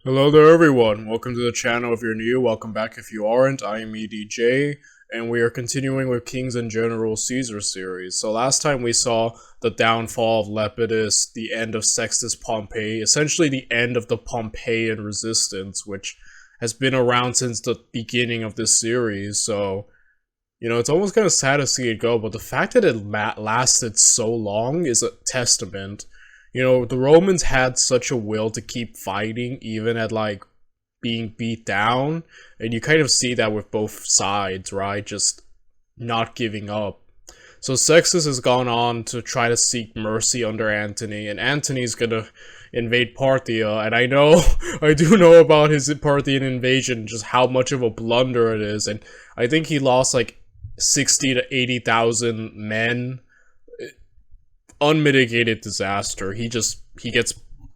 Hello there everyone, welcome to the channel if you're new, welcome back if you aren't. I am EDJ, and we are continuing with Kings and General Caesar series. So last time we saw the downfall of Lepidus, the end of Sextus Pompey, essentially the end of the Pompeian resistance, which has been around since the beginning of this series. So, you know, it's almost kind of sad to see it go, but the fact that it lasted so long is a testament. You know, the Romans had such a will to keep fighting, even at, like, being beat down, and you kind of see that with both sides, right? Just not giving up. So Sextus has gone on to try to seek mercy under Antony, and Antony's gonna invade Parthia, and I know, I do know about his Parthian invasion, just how much of a blunder it is, and I think he lost, like, 60 to 80,000 men. Unmitigated disaster. He gets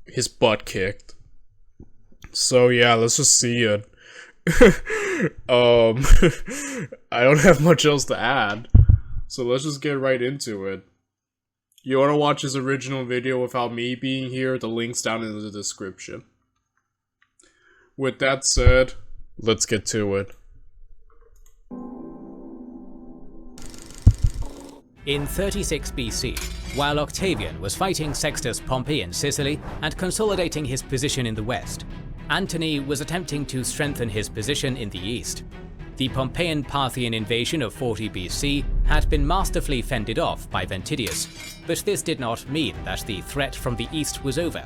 his butt kicked. So yeah, let's just see it. I don't have much else to add, so let's just get right into it. You want to watch his original video without me being here? The link's down in the description. With that said, let's get to it. In 36 BC, while Octavian was fighting Sextus Pompey in Sicily and consolidating his position in the west, Antony was attempting to strengthen his position in the east. The Pompeian Parthian invasion of 40 BC had been masterfully fended off by Ventidius, but this did not mean that the threat from the east was over.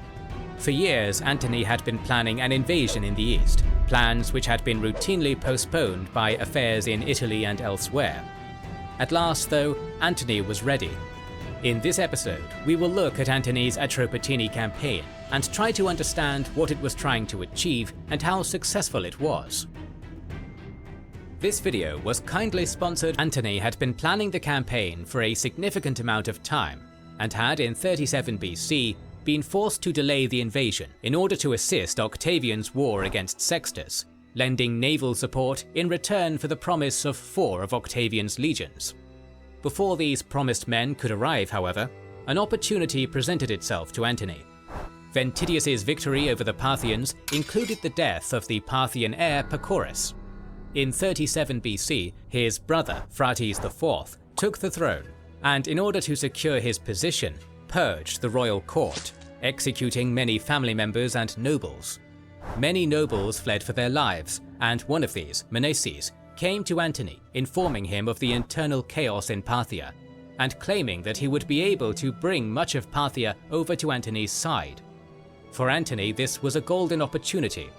For years, Antony had been planning an invasion in the east, plans which had been routinely postponed by affairs in Italy and elsewhere. At last, though, Antony was ready. In this episode, we will look at Antony's Atropatene campaign and try to understand what it was trying to achieve and how successful it was. This video was kindly sponsored. Antony had been planning the campaign for a significant amount of time and had, in 37 BC, been forced to delay the invasion in order to assist Octavian's war against Sextus, lending naval support in return for the promise of 4 of Octavian's legions. Before these promised men could arrive, however, an opportunity presented itself to Antony. Ventidius's victory over the Parthians included the death of the Parthian heir Pacorus. In 37 BC, his brother, Phraates IV, took the throne, and in order to secure his position, purged the royal court, executing many family members and nobles. Many nobles fled for their lives, and one of these, Menaces, came to Antony, informing him of the internal chaos in Parthia, and claiming that he would be able to bring much of Parthia over to Antony's side. For Antony, this was a golden opportunity.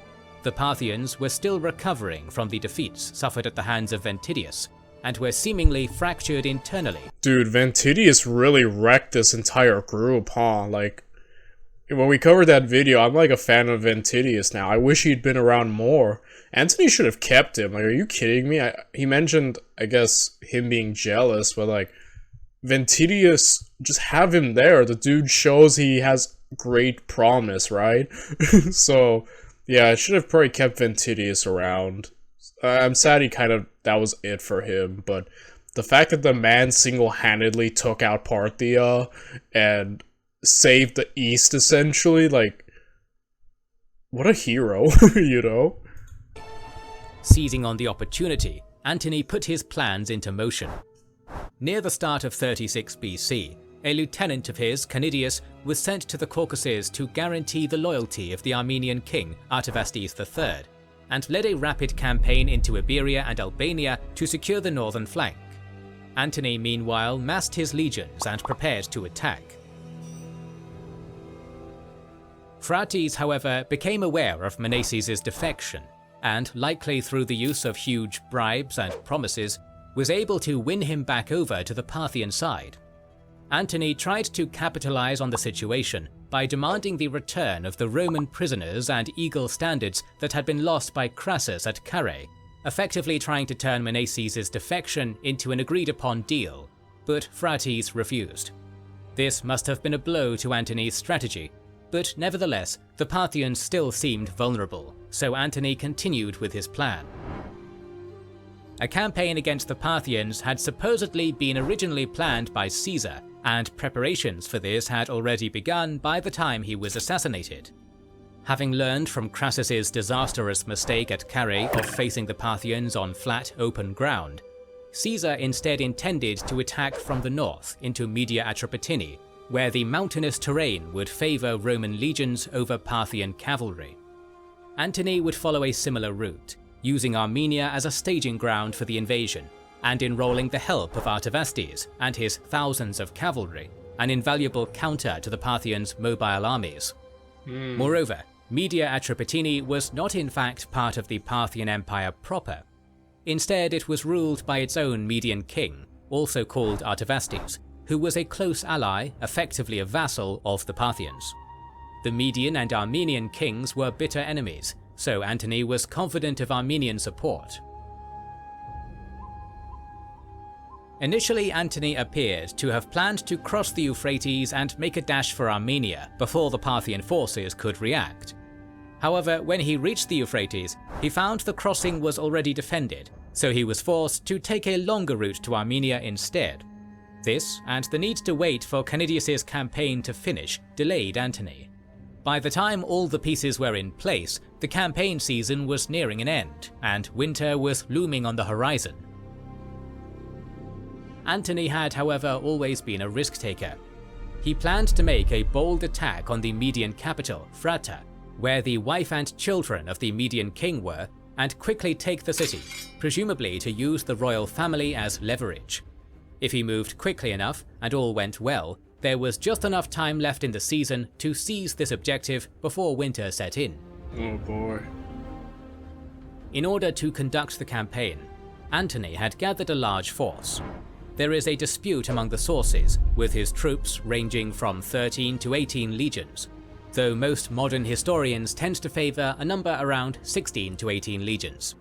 The Parthians were still recovering from the defeats suffered at the hands of Ventidius, and were seemingly fractured internally. Dude, Ventidius really wrecked this entire group, huh? Like, when we covered that video, I'm like a fan of Ventidius now. I wish he'd been around more. Antony should have kept him. Like, are you kidding me? He mentioned, I guess, him being jealous, but like, Ventidius, just have him there. The dude shows he has great promise, right? So, yeah, I should have probably kept Ventidius around. I'm sad that was it for him, but the fact that the man single-handedly took out Parthia and saved the East, essentially, like, what a hero, you know? Seizing on the opportunity, Antony put his plans into motion. Near the start of 36 BC, a lieutenant of his, Canidius, was sent to the Caucasus to guarantee the loyalty of the Armenian king, Artavasdes III, and led a rapid campaign into Iberia and Albania to secure the northern flank. Antony, meanwhile, massed his legions and prepared to attack. Phraates, however, became aware of Menaces' defection, and, likely through the use of huge bribes and promises, was able to win him back over to the Parthian side. Antony tried to capitalize on the situation by demanding the return of the Roman prisoners and eagle standards that had been lost by Crassus at Carrhae, effectively trying to turn Menaces' defection into an agreed-upon deal, but Phraates refused. This must have been a blow to Antony's strategy, but nevertheless, the Parthians still seemed vulnerable, so Antony continued with his plan. A campaign against the Parthians had supposedly been originally planned by Caesar, and preparations for this had already begun by the time he was assassinated. Having learned from Crassus's disastrous mistake at Carrhae of facing the Parthians on flat, open ground, Caesar instead intended to attack from the north into Media Atropatene, where the mountainous terrain would favour Roman legions over Parthian cavalry. Antony would follow a similar route, using Armenia as a staging ground for the invasion, and enrolling the help of Artavasdes and his thousands of cavalry, an invaluable counter to the Parthians' mobile armies. Moreover, Media Atropatene was not in fact part of the Parthian Empire proper. Instead, it was ruled by its own Median king, also called Artavasdes, who was a close ally, effectively a vassal, of the Parthians. The Median and Armenian kings were bitter enemies, so Antony was confident of Armenian support. Initially, Antony appeared to have planned to cross the Euphrates and make a dash for Armenia before the Parthian forces could react. However, when he reached the Euphrates, he found the crossing was already defended, so he was forced to take a longer route to Armenia instead. This, and the need to wait for Canidius's campaign to finish, delayed Antony. By the time all the pieces were in place, the campaign season was nearing an end, and winter was looming on the horizon. Antony had, however, always been a risk-taker. He planned to make a bold attack on the Median capital, Phrata, where the wife and children of the Median king were, and quickly take the city, presumably to use the royal family as leverage. If he moved quickly enough, and all went well, there was just enough time left in the season to seize this objective before winter set in. Oh boy. In order to conduct the campaign, Antony had gathered a large force. There is a dispute among the sources, with his troops ranging from 13 to 18 legions, though most modern historians tend to favour a number around 16 to 18 legions.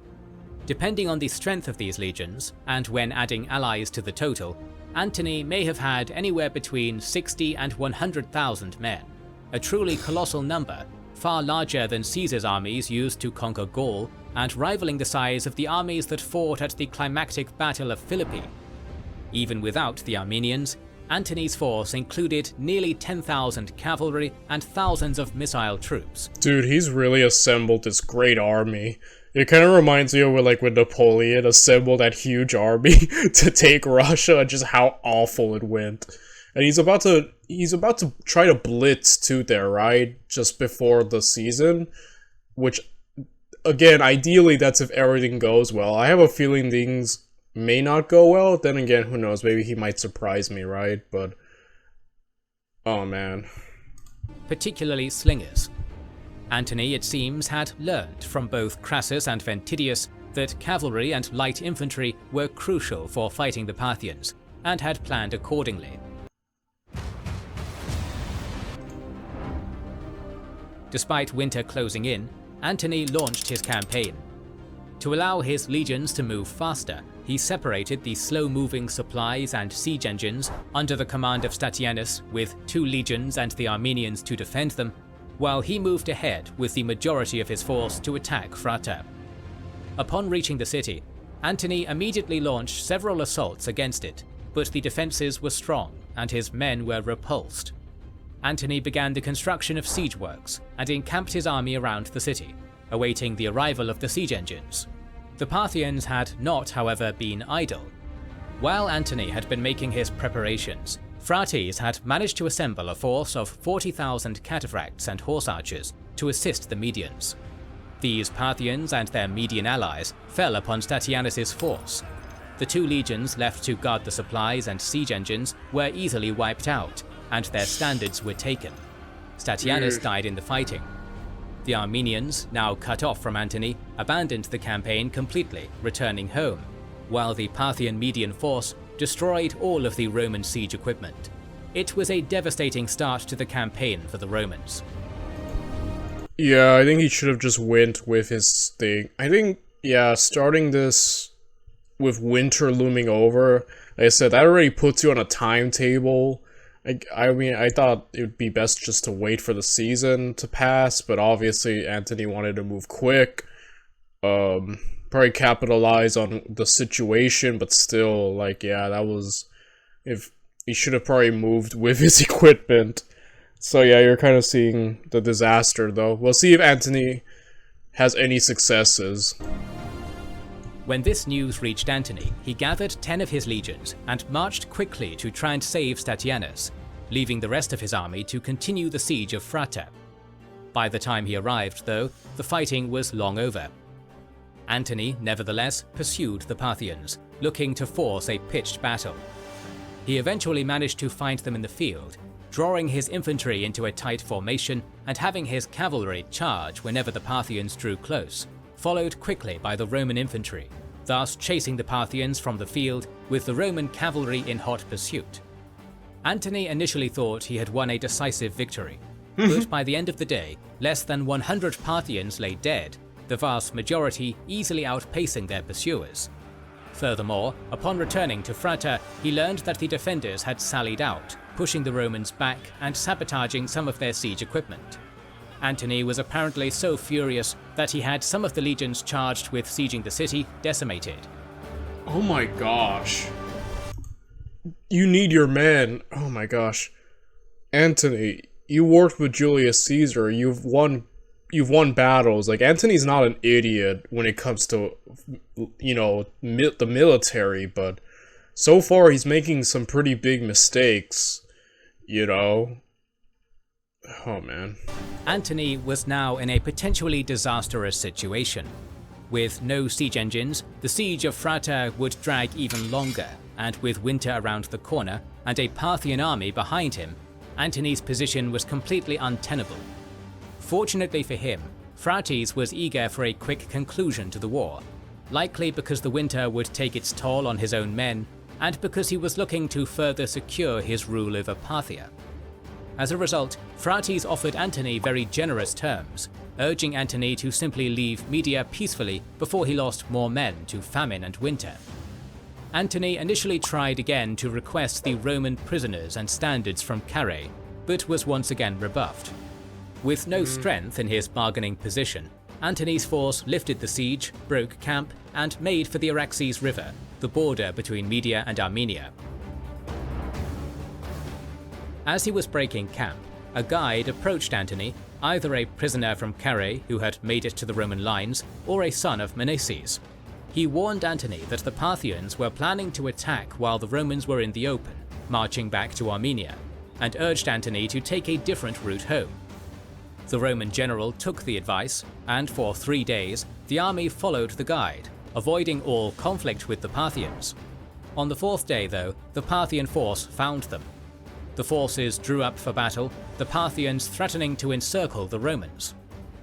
Depending on the strength of these legions, and when adding allies to the total, Antony may have had anywhere between 60 and 100,000 men, a truly colossal number, far larger than Caesar's armies used to conquer Gaul, and rivaling the size of the armies that fought at the climactic Battle of Philippi. Even without the Armenians, Antony's force included nearly 10,000 cavalry and thousands of missile troops. Dude, he's really assembled this great army. It kind of reminds me of when Napoleon assembled that huge army to take Russia, and just how awful it went. And he's about to try to blitz too there, right? Just before the season, which, again, ideally that's if everything goes well. I have a feeling things may not go well. Then again, who knows? Maybe he might surprise me, right? But oh man. Particularly slingers. Antony, it seems, had learned from both Crassus and Ventidius that cavalry and light infantry were crucial for fighting the Parthians, and had planned accordingly. Despite winter closing in, Antony launched his campaign. To allow his legions to move faster, he separated the slow-moving supplies and siege engines under the command of Statianus, with 2 legions and the Armenians to defend them, while he moved ahead with the majority of his force to attack Phrata. Upon reaching the city, Antony immediately launched several assaults against it, but the defences were strong and his men were repulsed. Antony began the construction of siege works and encamped his army around the city, awaiting the arrival of the siege engines. The Parthians had not, however, been idle. While Antony had been making his preparations, Phraates had managed to assemble a force of 40,000 cataphracts and horse archers to assist the Medians. These Parthians and their Median allies fell upon Statianus' force. The 2 legions left to guard the supplies and siege engines were easily wiped out, and their standards were taken. Statianus died in the fighting. The Armenians, now cut off from Antony, abandoned the campaign completely, returning home, while the Parthian Median force destroyed all of the Roman siege equipment. It was a devastating start to the campaign for the Romans. Yeah, I think he should have just went with his thing. I think, yeah, starting this with winter looming over, like I said, that already puts you on a timetable. I mean, I thought it would be best just to wait for the season to pass, but obviously Antony wanted to move quick. Probably capitalize on the situation, but still, yeah, that was... If he should have probably moved with his equipment. So yeah, you're kind of seeing the disaster, though. We'll see if Antony has any successes. When this news reached Antony, he gathered 10 of his legions and marched quickly to try and save Statianus, leaving the rest of his army to continue the siege of Frater. By the time he arrived, though, the fighting was long over. Antony, nevertheless, pursued the Parthians, looking to force a pitched battle. He eventually managed to find them in the field, drawing his infantry into a tight formation and having his cavalry charge whenever the Parthians drew close, followed quickly by the Roman infantry, thus chasing the Parthians from the field with the Roman cavalry in hot pursuit. Antony initially thought he had won a decisive victory, but by the end of the day, less than 100 Parthians lay dead, the vast majority easily outpacing their pursuers. Furthermore, upon returning to Frater, he learned that the defenders had sallied out, pushing the Romans back and sabotaging some of their siege equipment. Antony was apparently so furious that he had some of the legions charged with sieging the city decimated. Oh my gosh. You need your men. Oh my gosh. Antony, you worked with Julius Caesar. You've won battles. Like, Antony's not an idiot when it comes to, the military, but so far he's making some pretty big mistakes, Oh man. Antony was now in a potentially disastrous situation. With no siege engines, the siege of Frater would drag even longer, and with winter around the corner and a Parthian army behind him, Antony's position was completely untenable. Fortunately for him, Phraates was eager for a quick conclusion to the war, likely because the winter would take its toll on his own men, and because he was looking to further secure his rule over Parthia. As a result, Phraates offered Antony very generous terms, urging Antony to simply leave Media peacefully before he lost more men to famine and winter. Antony initially tried again to request the Roman prisoners and standards from Carrhae, but was once again rebuffed. With no strength in his bargaining position, Antony's force lifted the siege, broke camp, and made for the Araxes River, the border between Media and Armenia. As he was breaking camp, a guide approached Antony, either a prisoner from Carrhae who had made it to the Roman lines, or a son of Menesses. He warned Antony that the Parthians were planning to attack while the Romans were in the open, marching back to Armenia, and urged Antony to take a different route home. The Roman general took the advice, and for 3 days, the army followed the guide, avoiding all conflict with the Parthians. On the 4th day, though, the Parthian force found them. The forces drew up for battle, the Parthians threatening to encircle the Romans.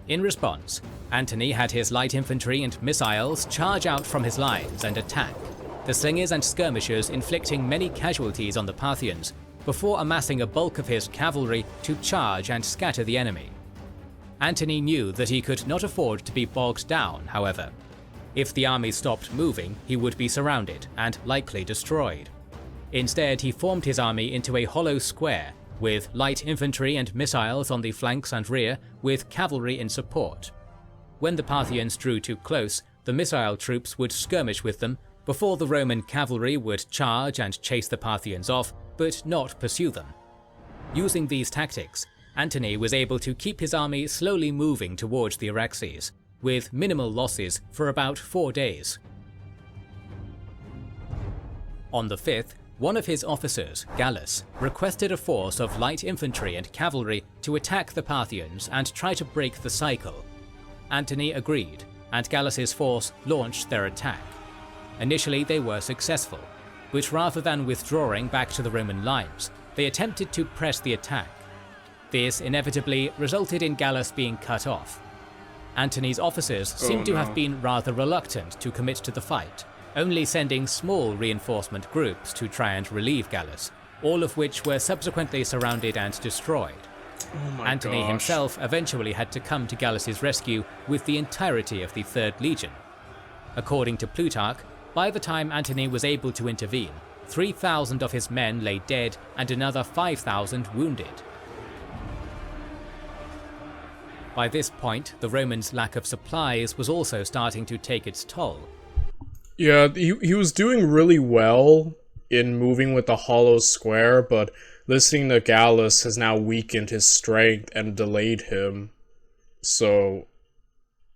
In response, Antony had his light infantry and missiles charge out from his lines and attack, the slingers and skirmishers inflicting many casualties on the Parthians, before amassing a bulk of his cavalry to charge and scatter the enemy. Antony knew that he could not afford to be bogged down, however. If the army stopped moving, he would be surrounded and likely destroyed. Instead, he formed his army into a hollow square, with light infantry and missiles on the flanks and rear, with cavalry in support. When the Parthians drew too close, the missile troops would skirmish with them, before the Roman cavalry would charge and chase the Parthians off, but not pursue them. Using these tactics, Antony was able to keep his army slowly moving towards the Araxes, with minimal losses for about 4 days. On the 5th, one of his officers, Gallus, requested a force of light infantry and cavalry to attack the Parthians and try to break the cycle. Antony agreed, and Gallus's force launched their attack. Initially they were successful, but rather than withdrawing back to the Roman lines, they attempted to press the attack. This inevitably resulted in Gallus being cut off. Antony's officers seem to have been rather reluctant to commit to the fight, only sending small reinforcement groups to try and relieve Gallus, all of which were subsequently surrounded and destroyed. Antony himself eventually had to come to Gallus's rescue with the entirety of the 3rd Legion. According to Plutarch, by the time Antony was able to intervene, 3,000 of his men lay dead and another 5,000 wounded. By this point, the Romans' lack of supplies was also starting to take its toll. Yeah, he was doing really well in moving with the hollow square, but listening to Gallus has now weakened his strength and delayed him. So,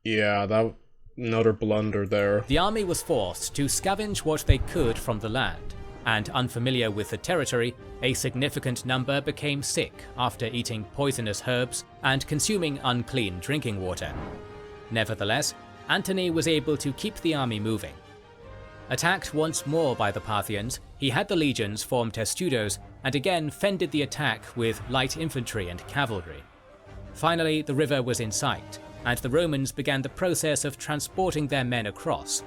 yeah, that another blunder there. The army was forced to scavenge what they could from the land, and unfamiliar with the territory, a significant number became sick after eating poisonous herbs and consuming unclean drinking water. Nevertheless, Antony was able to keep the army moving. Attacked once more by the Parthians, he had the legions form testudos and again fended the attack with light infantry and cavalry. Finally, the river was in sight, and the Romans began the process of transporting their men across.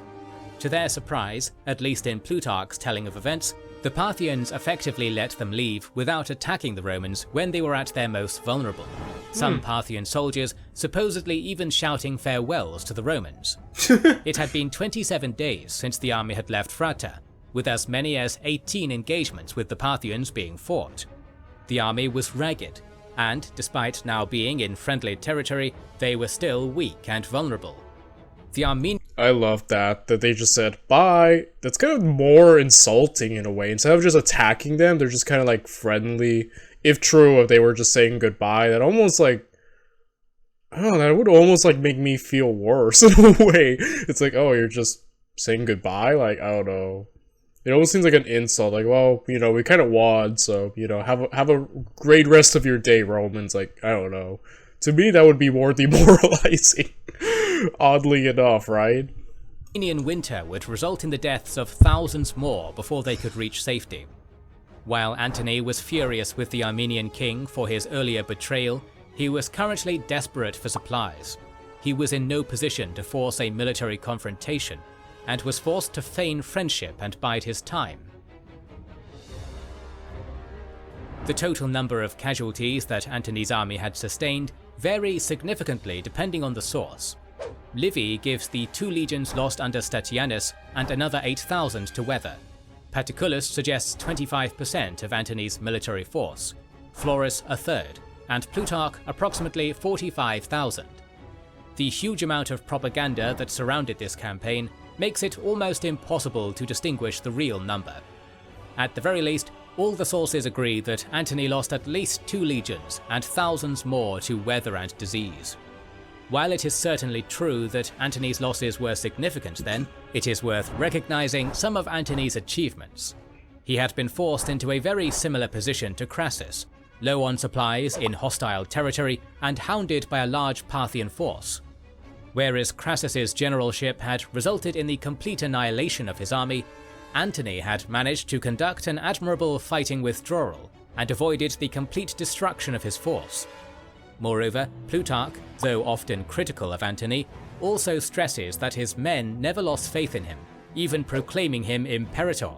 To their surprise, at least in Plutarch's telling of events, the Parthians effectively let them leave without attacking the Romans when they were at their most vulnerable. Some Parthian soldiers supposedly even shouting farewells to the Romans. It had been 27 days since the army had left Fratta, with as many as 18 engagements with the Parthians being fought. The army was ragged, and despite now being in friendly territory, they were still weak and vulnerable. The Armenians... I love that they just said, bye. That's kind of more insulting in a way. Instead of just attacking them, they're just kind of like friendly. If true, if they were just saying goodbye, that almost like, I don't know, that would almost like make me feel worse in a way. It's like, oh, you're just saying goodbye? Like, I don't know. It almost seems like an insult. Like, well, you know, we kind of won, so, you know, have a great rest of your day, Romans. Like, I don't know. To me, that would be more demoralizing. Oddly enough, right? Armenian winter would result in the deaths of thousands more before they could reach safety. While Antony was furious with the Armenian king for his earlier betrayal, he was currently desperate for supplies. He was in no position to force a military confrontation, and was forced to feign friendship and bide his time. The total number of casualties that Antony's army had sustained vary significantly depending on the source. Livy gives the 2 legions lost under Statianus and another 8,000 to weather. Paterculus suggests 25% of Antony's military force, Florus a third, and Plutarch approximately 45,000. The huge amount of propaganda that surrounded this campaign makes it almost impossible to distinguish the real number. At the very least, all the sources agree that Antony lost at least 2 legions and thousands more to weather and disease. While it is certainly true that Antony's losses were significant then, it is worth recognizing some of Antony's achievements. He had been forced into a very similar position to Crassus, low on supplies in hostile territory and hounded by a large Parthian force. Whereas Crassus's generalship had resulted in the complete annihilation of his army, Antony had managed to conduct an admirable fighting withdrawal and avoided the complete destruction of his force. Moreover, Plutarch, though often critical of Antony, also stresses that his men never lost faith in him, even proclaiming him imperator.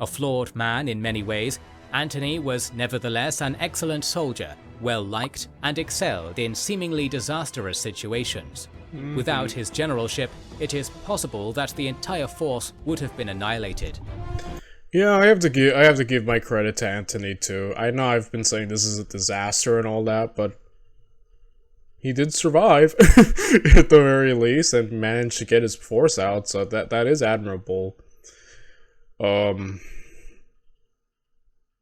A flawed man in many ways, Antony was nevertheless an excellent soldier, well-liked, and excelled in seemingly disastrous situations. Without his generalship, it is possible that the entire force would have been annihilated. Yeah, I have to give my credit to Antony too. I know I've been saying this is a disaster and all that, but he did survive at the very least and managed to get his force out, so that is admirable.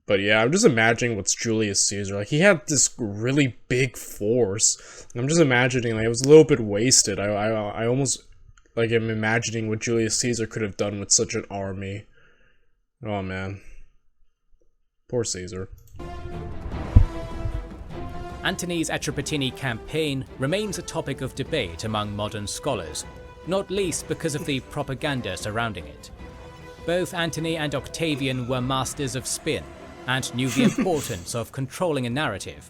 But yeah, I'm just imagining what's Julius Caesar. Like, he had this really big force. I'm just imagining, like, it was a little bit wasted. I almost, like, am imagining what Julius Caesar could have done with such an army. Oh, man. Poor Caesar. Antony's Atropatene campaign remains a topic of debate among modern scholars, not least because of the propaganda surrounding it. Both Antony and Octavian were masters of spin, and knew the importance of controlling a narrative.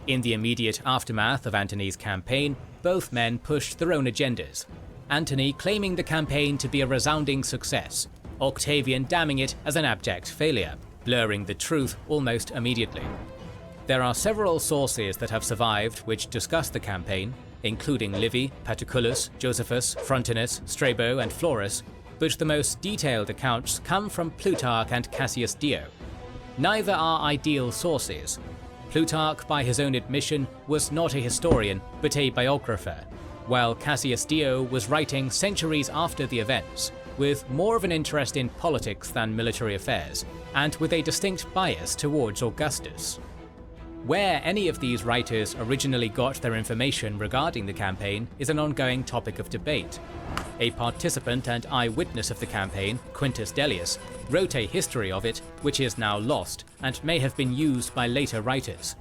In the immediate aftermath of Antony's campaign, both men pushed their own agendas, Antony claiming the campaign to be a resounding success, Octavian damning it as an abject failure, blurring the truth almost immediately. There are several sources that have survived which discuss the campaign, including Livy, Paterculus, Josephus, Frontinus, Strabo, and Florus, but the most detailed accounts come from Plutarch and Cassius Dio. Neither are ideal sources. Plutarch, by his own admission, was not a historian, but a biographer, while Cassius Dio was writing centuries after the events. with more of an interest in politics than military affairs, and with a distinct bias towards Augustus. Where any of these writers originally got their information regarding the campaign is an ongoing topic of debate. A participant and eyewitness of the campaign, Quintus Dellius, wrote a history of it which is now lost and may have been used by later writers.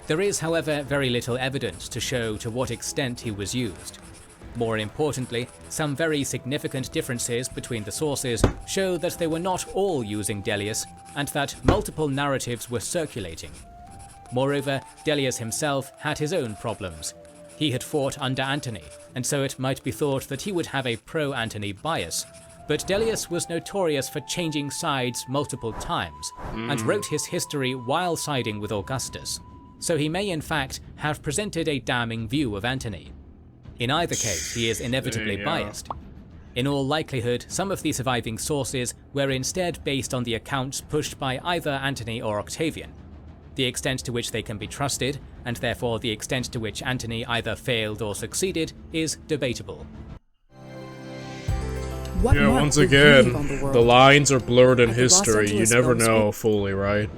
There is, however, very little evidence to show to what extent he was used. More importantly, some very significant differences between the sources show that they were not all using Dellius, and that multiple narratives were circulating. Moreover, Dellius himself had his own problems. He had fought under Antony, and so it might be thought that he would have a pro-Antony bias, but Dellius was notorious for changing sides multiple times, and wrote his history while siding with Augustus, so he may in fact have presented a damning view of Antony. In either case, he is inevitably biased. In all likelihood, some of the surviving sources were instead based on the accounts pushed by either Antony or Octavian. The extent to which they can be trusted, and therefore the extent to which Antony either failed or succeeded, is debatable. Once again, the lines are blurred in history. You never know fully, right?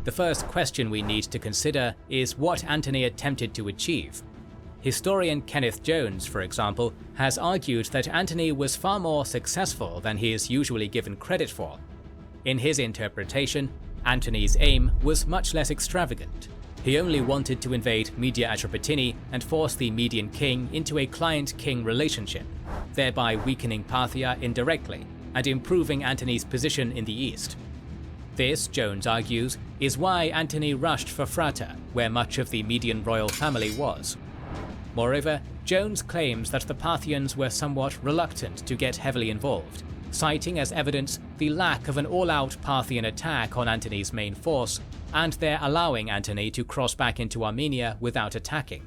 The first question we need to consider is what Antony attempted to achieve. Historian Kenneth Jones, for example, has argued that Antony was far more successful than he is usually given credit for. In his interpretation, Antony's aim was much less extravagant. He only wanted to invade Media Atropatene and force the Median king into a client-king relationship, thereby weakening Parthia indirectly and improving Antony's position in the east. This, Jones argues, is why Antony rushed for Frater, where much of the Median royal family was. Moreover, Jones claims that the Parthians were somewhat reluctant to get heavily involved, citing as evidence the lack of an all-out Parthian attack on Antony's main force, and their allowing Antony to cross back into Armenia without attacking.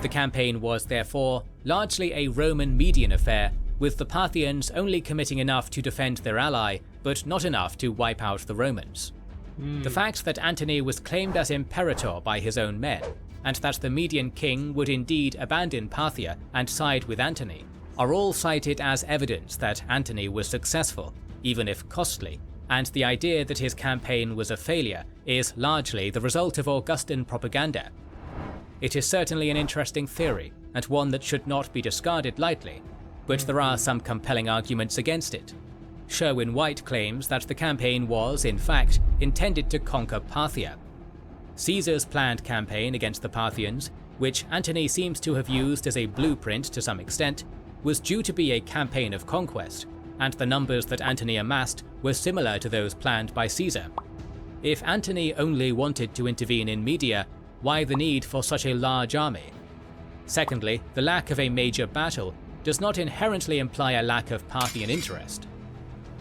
The campaign was therefore largely a Roman-Median affair, with the Parthians only committing enough to defend their ally, but not enough to wipe out the Romans. The fact that Antony was claimed as imperator by his own men, and that the Median king would indeed abandon Parthia and side with Antony, are all cited as evidence that Antony was successful, even if costly, and the idea that his campaign was a failure is largely the result of Augustan propaganda. It is certainly an interesting theory, and one that should not be discarded lightly, but there are some compelling arguments against it. Sherwin-White claims that the campaign was, in fact, intended to conquer Parthia. Caesar's planned campaign against the Parthians, which Antony seems to have used as a blueprint to some extent, was due to be a campaign of conquest, and the numbers that Antony amassed were similar to those planned by Caesar. If Antony only wanted to intervene in Media, why the need for such a large army? Secondly, the lack of a major battle does not inherently imply a lack of Parthian interest.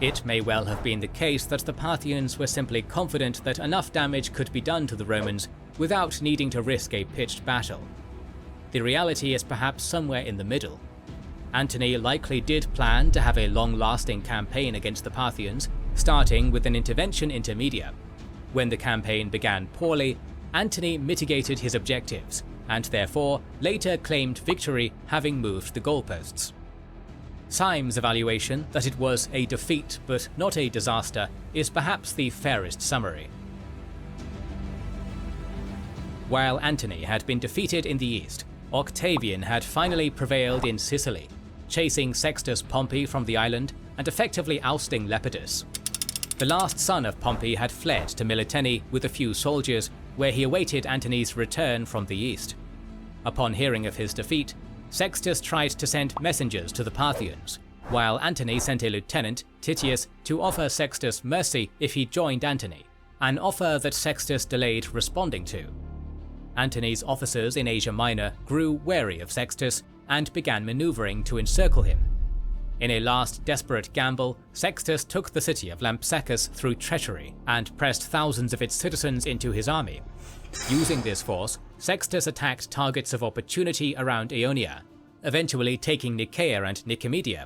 It may well have been the case that the Parthians were simply confident that enough damage could be done to the Romans without needing to risk a pitched battle. The reality is perhaps somewhere in the middle. Antony likely did plan to have a long-lasting campaign against the Parthians, starting with an intervention into Media. When the campaign began poorly, Antony mitigated his objectives, and therefore later claimed victory, having moved the goalposts. Syme's evaluation that it was a defeat but not a disaster is perhaps the fairest summary. While Antony had been defeated in the east, Octavian had finally prevailed in Sicily, chasing Sextus Pompey from the island and effectively ousting Lepidus. The last son of Pompey had fled to Militene with a few soldiers, where he awaited Antony's return from the east. Upon hearing of his defeat, Sextus tried to send messengers to the Parthians, while Antony sent a lieutenant, Titius, to offer Sextus mercy if he joined Antony, an offer that Sextus delayed responding to. Antony's officers in Asia Minor grew wary of Sextus and began maneuvering to encircle him. In a last desperate gamble, Sextus took the city of Lampsacus through treachery and pressed thousands of its citizens into his army. Using this force, Sextus attacked targets of opportunity around Ionia, eventually taking Nicaea and Nicomedia.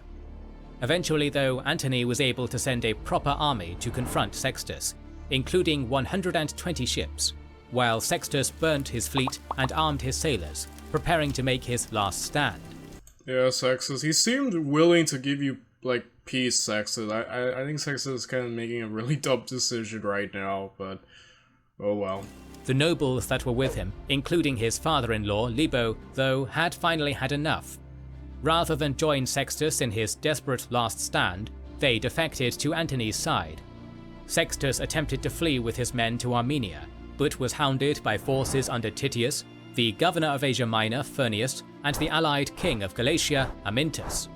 Eventually, though, Antony was able to send a proper army to confront Sextus, including 120 ships, while Sextus burnt his fleet and armed his sailors, preparing to make his last stand. Yeah, Sextus. He seemed willing to give you, like, peace, Sextus. I think Sextus is kind of making a really dumb decision right now, but oh well. The nobles that were with him, including his father-in-law, Libo, though, had finally had enough. Rather than join Sextus in his desperate last stand, they defected to Antony's side. Sextus attempted to flee with his men to Armenia, but was hounded by forces under Titius, the governor of Asia Minor, Furnius, and the allied king of Galatia, Amyntas.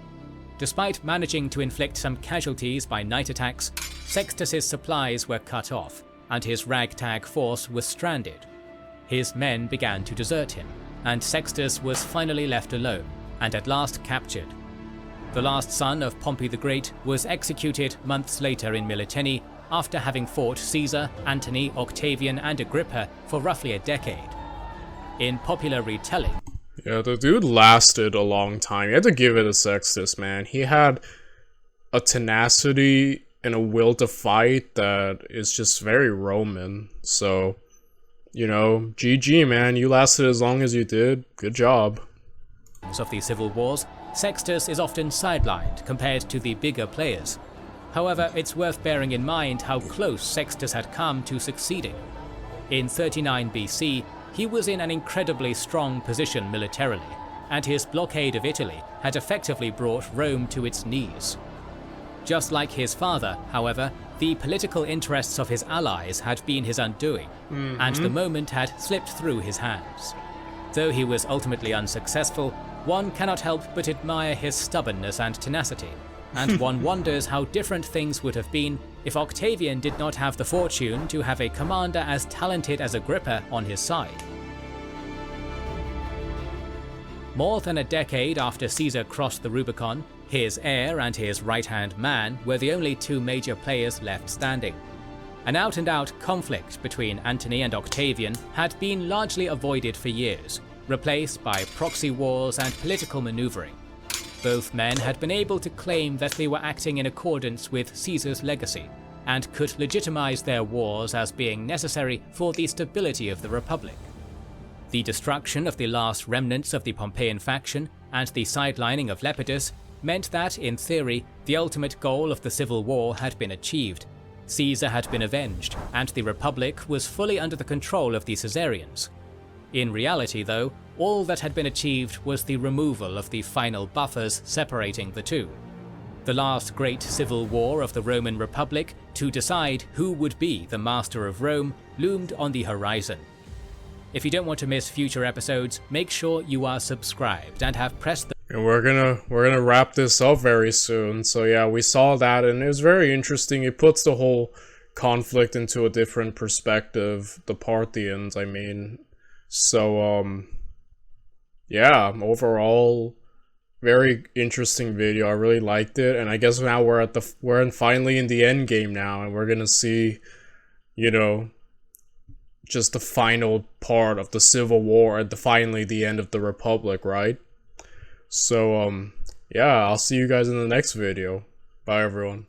Despite managing to inflict some casualties by night attacks, Sextus's supplies were cut off, and his ragtag force was stranded. His men began to desert him, and Sextus was finally left alone, and at last captured. The last son of Pompey the Great was executed months later in Militene after having fought Caesar, Antony, Octavian, and Agrippa for roughly a decade. In popular retelling, yeah, the dude lasted a long time. You had to give it to Sextus, man. He had a tenacity and a will to fight that is just very Roman. So, you know, GG, man. You lasted as long as you did. Good job. Of the civil wars, Sextus is often sidelined compared to the bigger players. However, it's worth bearing in mind how close Sextus had come to succeeding. In 39 BC, he was in an incredibly strong position militarily, and his blockade of Italy had effectively brought Rome to its knees. Just like his father, however, the political interests of his allies had been his undoing, and the moment had slipped through his hands. Though he was ultimately unsuccessful, one cannot help but admire his stubbornness and tenacity, and one wonders how different things would have been if Octavian did not have the fortune to have a commander as talented as Agrippa on his side. More than a decade after Caesar crossed the Rubicon, his heir and his right-hand man were the only two major players left standing. An out-and-out conflict between Antony and Octavian had been largely avoided for years, replaced by proxy wars and political maneuvering. Both men had been able to claim that they were acting in accordance with Caesar's legacy, and could legitimize their wars as being necessary for the stability of the Republic. The destruction of the last remnants of the Pompeian faction and the sidelining of Lepidus meant that, in theory, the ultimate goal of the civil war had been achieved. Caesar had been avenged, and the Republic was fully under the control of the Caesarians. In reality, though, all that had been achieved was the removal of the final buffers separating the two. The last great civil war of the Roman Republic, to decide who would be the master of Rome, loomed on the horizon. If you don't want to miss future episodes, make sure you are subscribed and have pressed the And we're gonna wrap this up very soon. So yeah, we saw that and it was very interesting. It puts the whole conflict into a different perspective. The Parthians, I mean. So yeah, overall very interesting video. I really liked it, and I guess now we're finally in the end game now, and we're gonna see, you know, just the final part of the Civil War and finally the end of the Republic, right? So yeah, I'll see you guys in the next video. Bye everyone.